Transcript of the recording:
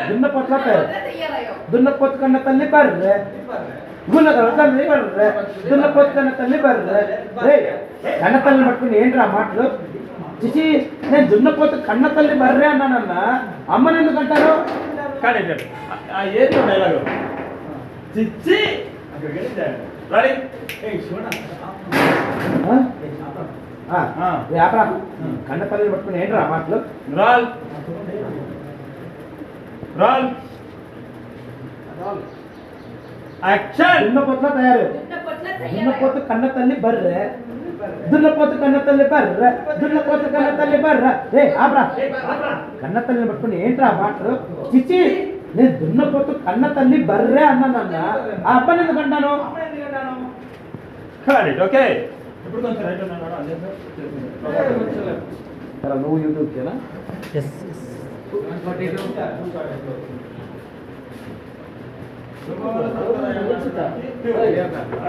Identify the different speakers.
Speaker 1: దున్నపోతుల పేరు దున్నపోతు కన్న తల్లి బర్రె గున్నగల తల్లి బర్రె దున్నపోతు కన్న తల్లి బర్రె రే కన్న తల్లిని పట్టుకుని ఏంట్రా మాటలు చిచి నేను దున్నపోతు కన్న తల్లి బర్రె అన్నానన్నా అమ్మని ఎందుకు అంటారు
Speaker 2: ఏంటో డైలాగు చిచ్చి రెడీ
Speaker 1: వ్యాపారం కన్న తల్లిని పట్టుకుని ఏంట్రా మాటలు
Speaker 2: రాల్ రాల్ యాక్షన్
Speaker 1: దున్నపోతుల తయారు దున్నపోతు కన్న తల్లి బర్రె దున్నపోతు కన్న తల్లి బర్రె దున్నపోతు కన్న తల్లి బర్రె రే ఆపరా కన్న తల్లిని పట్టుకుని ఏంట్రా మాటలు చిచ్చి నేను దున్నపోతు కన్న తల్లి బర్రె అన్నానన్నా ఆ అబ్బాయి ఎందుకు అంటాను
Speaker 2: ఓకే
Speaker 3: ఇప్పుడు కొంచెం రైట్ ఉన్నాడు అదే
Speaker 1: నువ్వు యూట్యూబ్కేనా
Speaker 3: సార్